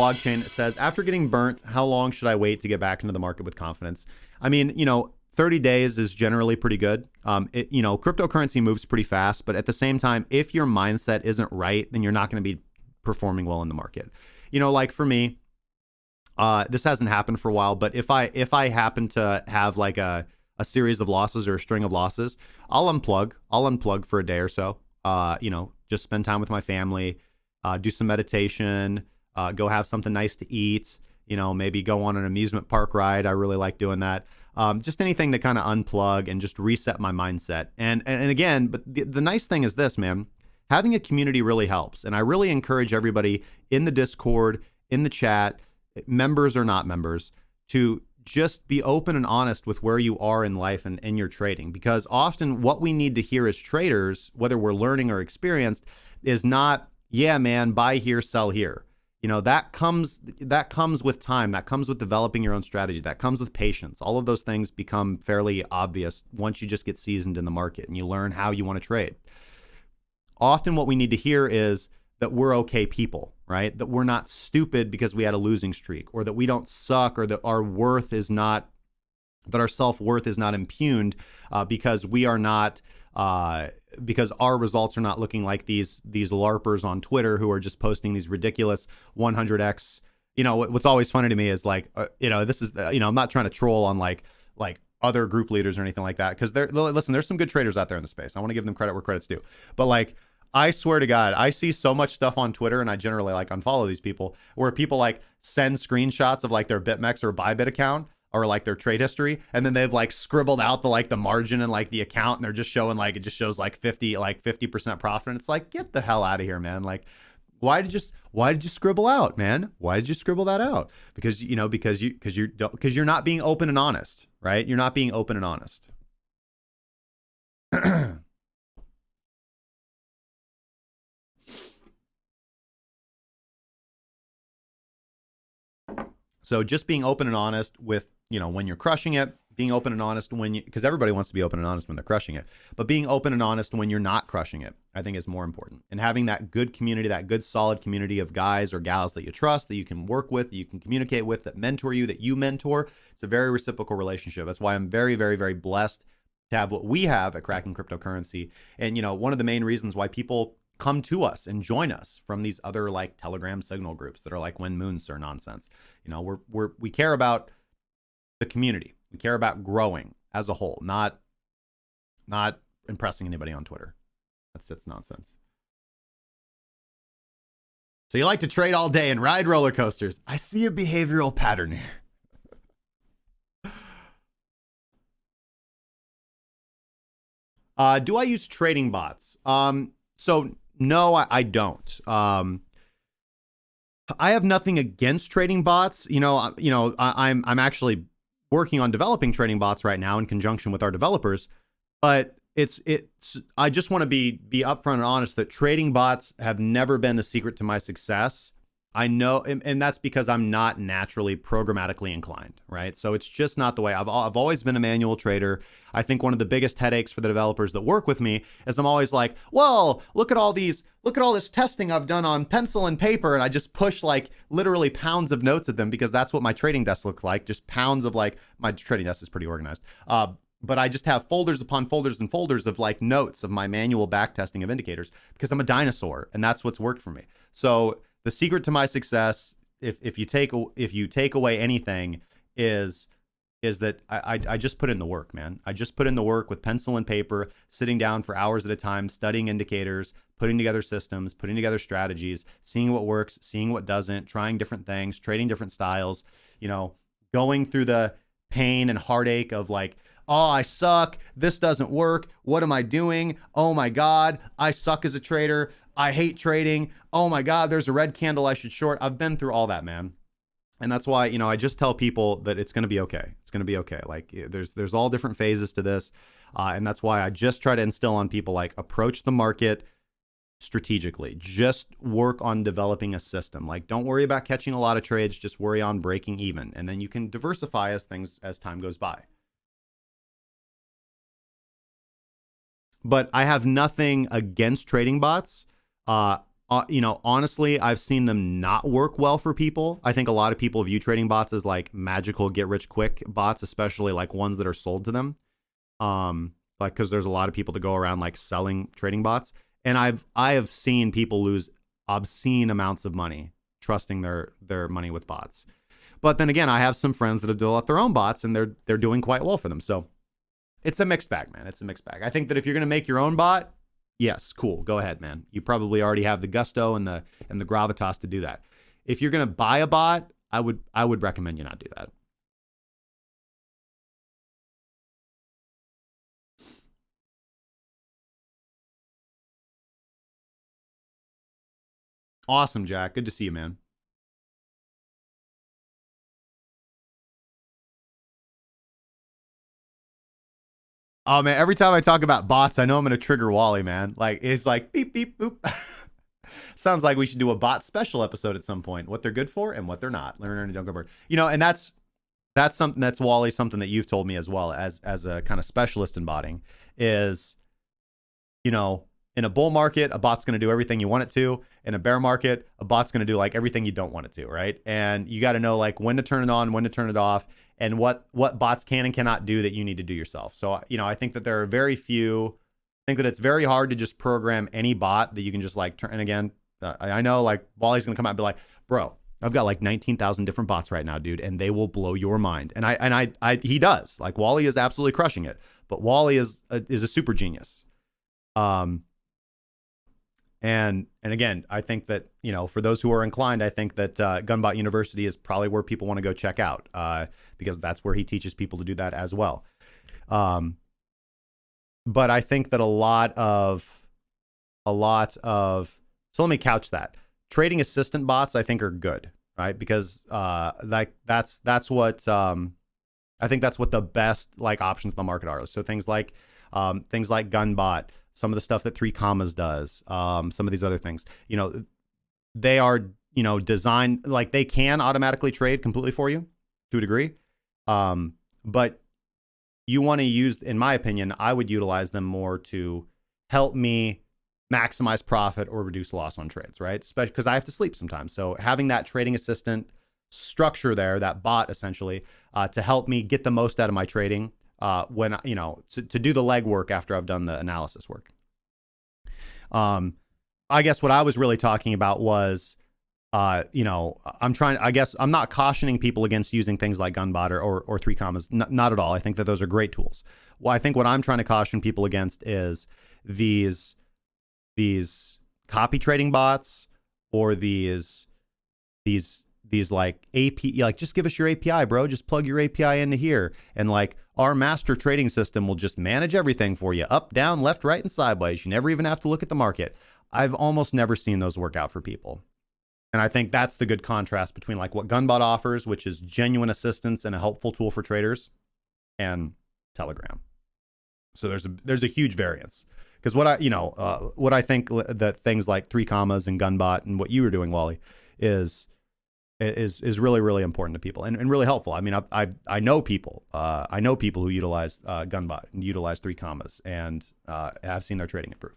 Blockchain says, after getting burnt, how long should I wait to get back into the market with confidence? I mean, 30 days is generally pretty good. Cryptocurrency moves pretty fast, but at the same time, if your mindset isn't right, then you're not going to be performing well in the market. Like for me, this hasn't happened for a while, but if I happen to have like a series of losses or a string of losses, I'll unplug for a day or so. Just spend time with my family, do some meditation, go have something nice to eat, maybe go on an amusement park ride. I really like doing that. Just anything to kind of unplug and just reset my mindset. And again, but the nice thing is this, man, having a community really helps. And I really encourage everybody in the Discord, in the chat, members or not members, to just be open and honest with where you are in life and in your trading. Because often what we need to hear as traders, whether we're learning or experienced, is not, yeah, man, buy here, sell here. That comes with time. That comes with developing your own strategy. That comes with patience. All of those things become fairly obvious once you just get seasoned in the market and you learn how you want to trade. Often what we need to hear is that we're okay people, right? That we're not stupid because we had a losing streak, or that we don't suck, or that our self-worth is not impugned because we are not, because our results are not looking like these LARPers on Twitter who are just posting these ridiculous 100x. What's always funny to me is like, this is, I'm not trying to troll on like other group leaders or anything like that. Cause there's some good traders out there in the space. I want to give them credit where credit's due. But like, I swear to God, I see so much stuff on Twitter, and I generally like unfollow these people, where people like send screenshots of like their BitMEX or ByBit account or like their trade history, and then they've like scribbled out the margin and like the account, and they're just showing like, it just shows like 50% profit, and it's like, get the hell out of here, man. Like, why did you scribble out, man? Why did you scribble that out? Because you're not being open and honest, right? You're not being open and honest. So just being open and honest with, when you're crushing it, being open and honest because everybody wants to be open and honest when they're crushing it, but being open and honest when you're not crushing it, I think is more important. And having that good community, that good solid community of guys or gals that you trust, that you can work with, that you can communicate with, that mentor you, that you mentor, it's a very reciprocal relationship. That's why I'm very, very, very blessed to have what we have at Cracking Cryptocurrency. And, one of the main reasons why people come to us and join us from these other like Telegram signal groups that are like when moons are nonsense. We care about the community. We care about growing as a whole, not impressing anybody on Twitter. That's nonsense. So you like to trade all day and ride roller coasters. I see a behavioral pattern here. Do I use trading bots? So no, I don't. I have nothing against trading bots. I'm actually working on developing trading bots right now in conjunction with our developers. But I just want to be upfront and honest that trading bots have never been the secret to my success. I know, and that's because I'm not naturally programmatically inclined, right? So it's just not the way. I've always been a manual trader. I think one of the biggest headaches for the developers that work with me is I'm always like, well, look at all this testing I've done on pencil and paper, and I just push like literally pounds of notes at them because that's what my trading desk looks like, just pounds of like, my trading desk is pretty organized. But I just have folders upon folders and folders of like notes of my manual back testing of indicators because I'm a dinosaur, and that's what's worked for me. So the secret to my success, if you take away anything, is that I just put in the work, man. I just put in the work with pencil and paper, sitting down for hours at a time, studying indicators, putting together systems, putting together strategies, seeing what works, seeing what doesn't, trying different things, trading different styles, going through the pain and heartache of like, oh, I suck. This doesn't work. What am I doing? Oh my God, I suck as a trader. I hate trading. Oh my God, there's a red candle I should short. I've been through all that, man. And that's why, I just tell people that it's going to be okay. It's going to be okay. Like there's all different phases to this. And that's why I just try to instill on people, like, approach the market strategically. Just work on developing a system. Like, don't worry about catching a lot of trades. Just worry on breaking even. And then you can diversify as time goes by. But I have nothing against trading bots. honestly, I've seen them not work well for people. I think a lot of people view trading bots as like magical get rich quick bots, especially like ones that are sold to them. Like, cause there's a lot of people that go around like selling trading bots. And I have seen people lose obscene amounts of money trusting their money with bots. But then again, I have some friends that have developed their own bots and they're doing quite well for them. So it's a mixed bag, man. It's a mixed bag. I think that if you're going to make your own bot, yes, cool. Go ahead, man. You probably already have the gusto and the gravitas to do that. If you're going to buy a bot, I would recommend you not do that. Awesome, Jack. Good to see you, man. Oh man, every time I talk about bots, I know I'm gonna trigger Wally, man. Like it's like beep beep boop. Sounds like we should do a bot special episode at some point. What they're good for and what they're not. Learn and don't go bird. And that's something that's Wally, something that you've told me as well as a kind of specialist in botting is, in a bull market, a bot's going to do everything you want it to. In a bear market, a bot's going to do like everything you don't want it to, right? And you got to know like when to turn it on, when to turn it off, and what bots can and cannot do that you need to do yourself. So, I think that there are very few. I think that it's very hard to just program any bot that you can just like turn. And again, I know like Wally's going to come out and be like, bro, I've got like 19,000 different bots right now, dude, and they will blow your mind. And he does. Like Wally is absolutely crushing it, but Wally is a super genius. And again, I think that, for those who are inclined, I think that Gunbot University is probably where people want to go check out because that's where he teaches people to do that as well. But I think that a lot of, so let me couch that. Trading assistant bots, I think, are good, right? Because that's what I think that's what the best like options in the market are. So things like Gunbot, some of the stuff that 3 Commas does, some of these other things, they are, designed like they can automatically trade completely for you to a degree. But you want to use, in my opinion, I would utilize them more to help me maximize profit or reduce loss on trades, right? Especially because I have to sleep sometimes. So having that trading assistant structure there, that bot essentially, to help me get the most out of my trading when, to do the legwork after I've done the analysis work. I guess what I was really talking about was, I'm not cautioning people against using things like Gunbot or 3 Commas, not at all. I think that those are great tools. Well, I think what I'm trying to caution people against is these copy trading bots or these like API, like just give us your API, bro. Just plug your API into here. And like our master trading system will just manage everything for you, up, down, left, right, and sideways. You never even have to look at the market. I've almost never seen those work out for people. And I think that's the good contrast between like what Gunbot offers, which is genuine assistance and a helpful tool for traders, and Telegram. So there's a huge variance. Because what I think that things like 3 Commas and Gunbot and what you were doing, Wally, is really, really important to people and really helpful. I mean, I know people who utilize Gunbot and utilize 3 Commas and have seen their trading improve.